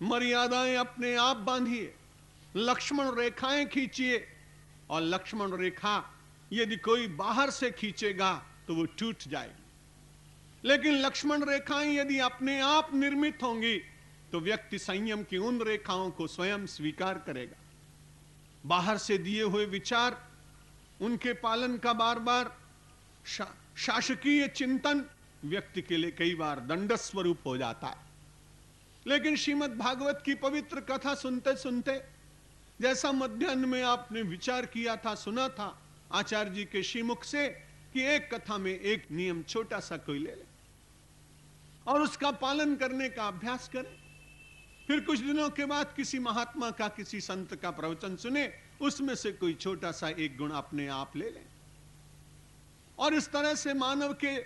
मर्यादाएं अपने आप बांधिए, लक्ष्मण रेखाएं खींचिए, और लक्ष्मण रेखा यदि कोई बाहर से खींचेगा तो वो टूट जाएगी, लेकिन लक्ष्मण रेखाएं यदि अपने आप निर्मित होंगी तो व्यक्ति संयम की उन रेखाओं को स्वयं स्वीकार करेगा। बाहर से दिए हुए विचार, उनके पालन का बार बार शासकीय चिंतन व्यक्ति के लिए कई बार दंड स्वरूप हो जाता है। लेकिन श्रीमद् भागवत की पवित्र कथा सुनते सुनते, जैसा मध्याह्न में आपने विचार किया था, सुना था आचार्य जी के श्रीमुख से कि एक कथा में एक नियम छोटा सा कोई ले ले और उसका पालन करने का अभ्यास करें। फिर कुछ दिनों के बाद किसी महात्मा का, किसी संत का प्रवचन सुने, उसमें से कोई छोटा सा एक गुण अपने आप ले लें। और इस तरह से मानव के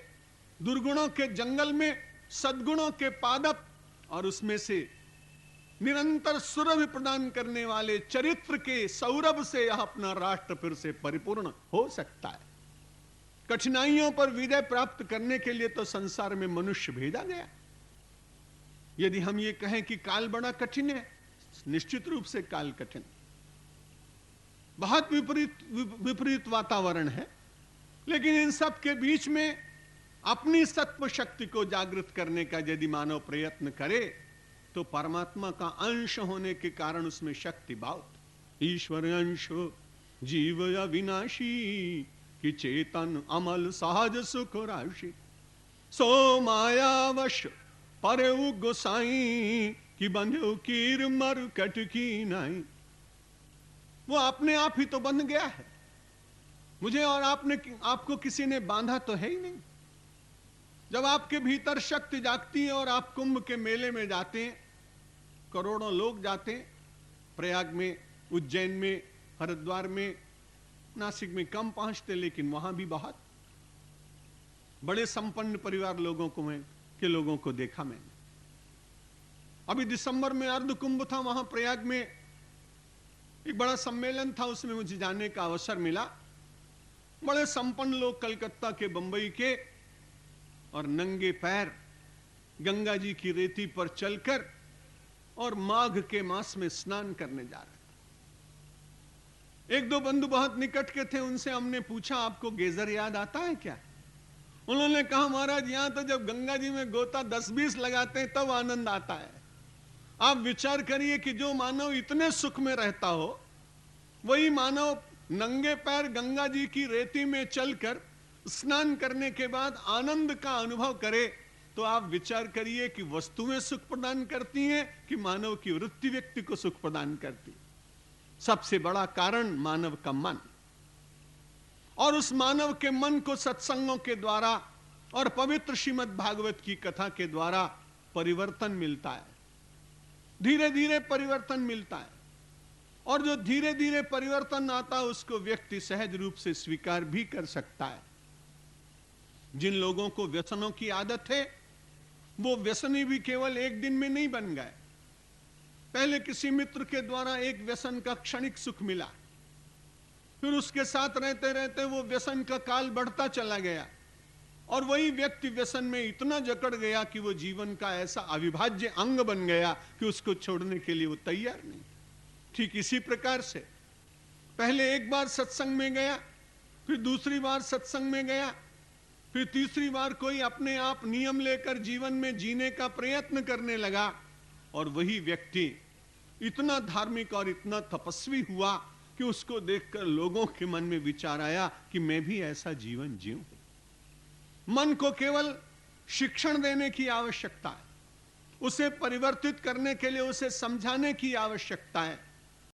दुर्गुणों के जंगल में सद्गुणों के पादप और उसमें से निरंतर सुरभि प्रदान करने वाले चरित्र के सौरभ से यह अपना राष्ट्र फिर से परिपूर्ण हो सकता है। कठिनाइयों पर विजय प्राप्त करने के लिए तो संसार में मनुष्य भेजा गया। यदि हम ये कहें कि काल बड़ा कठिन है, निश्चित रूप से काल कठिन, बहुत विपरीत वातावरण है, लेकिन इन सब के बीच में अपनी सत्व शक्ति को जागृत करने का यदि मानव प्रयत्न करे तो परमात्मा का अंश होने के कारण उसमें शक्ति बहुत। ईश्वर अंश जीव अविनाशी कि चेतन अमल सहज सुख राशि, सो मायावश परे गोसाई कि बंधु कीर मर कटकी नाई। वो अपने आप ही तो बंध गया है। मुझे और आपको किसी ने बांधा तो है ही नहीं। जब आपके भीतर शक्ति जागती है और आप कुंभ के मेले में जाते हैं, करोड़ों लोग जाते हैं, प्रयाग में, उज्जैन में, हरिद्वार में, नासिक में कम पहुंचते, लेकिन वहां भी बहुत बड़े संपन्न परिवार लोगों को देखा मैंने। अभी दिसंबर में अर्ध कुंभ था, वहां प्रयाग में एक बड़ा सम्मेलन था, उसमें मुझे जाने का अवसर मिला। बड़े संपन्न लोग कलकत्ता के, बंबई के, और नंगे पैर गंगा जी की रेती पर चलकर और माघ के मास में स्नान करने जा रहे थे। एक दो बंधु बहुत निकट के थे, उनसे हमने पूछा आपको गेजर याद आता है क्या? उन्होंने कहा महाराज यहां तो जब गंगा जी में गोता 10-20 लगाते हैं तब आनंद आता है। आप विचार करिए कि जो मानव इतने सुख में रहता हो, वही मानव नंगे पैर गंगा जी की रेती में चलकर स्नान करने के बाद आनंद का अनुभव करे, तो आप विचार करिए कि वस्तुएं सुख प्रदान करती हैं कि मानव की वृत्ति व्यक्ति को सुख प्रदान करती। सबसे बड़ा कारण मानव का मन, और उस मानव के मन को सत्संगों के द्वारा और पवित्र श्रीमद् भागवत की कथा के द्वारा परिवर्तन मिलता है। धीरे धीरे परिवर्तन मिलता है, और जो धीरे धीरे परिवर्तन आता है उसको व्यक्ति सहज रूप से स्वीकार भी कर सकता है। जिन लोगों को व्यसनों की आदत है, वो व्यसनी भी केवल एक दिन में नहीं बन गए। पहले किसी मित्र के द्वारा एक व्यसन का क्षणिक सुख मिला, फिर उसके साथ रहते रहते वो व्यसन का काल बढ़ता चला गया, और वही व्यक्ति व्यसन में इतना जकड़ गया कि वो जीवन का ऐसा अविभाज्य अंग बन गया कि उसको छोड़ने के लिए वो तैयार नहीं। ठीक इसी प्रकार से पहले एक बार सत्संग में गया, फिर दूसरी बार सत्संग में गया, फिर तीसरी बार कोई अपने आप नियम लेकर जीवन में जीने का प्रयत्न करने लगा, और वही व्यक्ति इतना धार्मिक और इतना तपस्वी हुआ कि उसको देखकर लोगों के मन में विचार आया कि मैं भी ऐसा जीवन जीऊं। मन को केवल शिक्षण देने की आवश्यकता है, उसे परिवर्तित करने के लिए उसे समझाने की आवश्यकता है।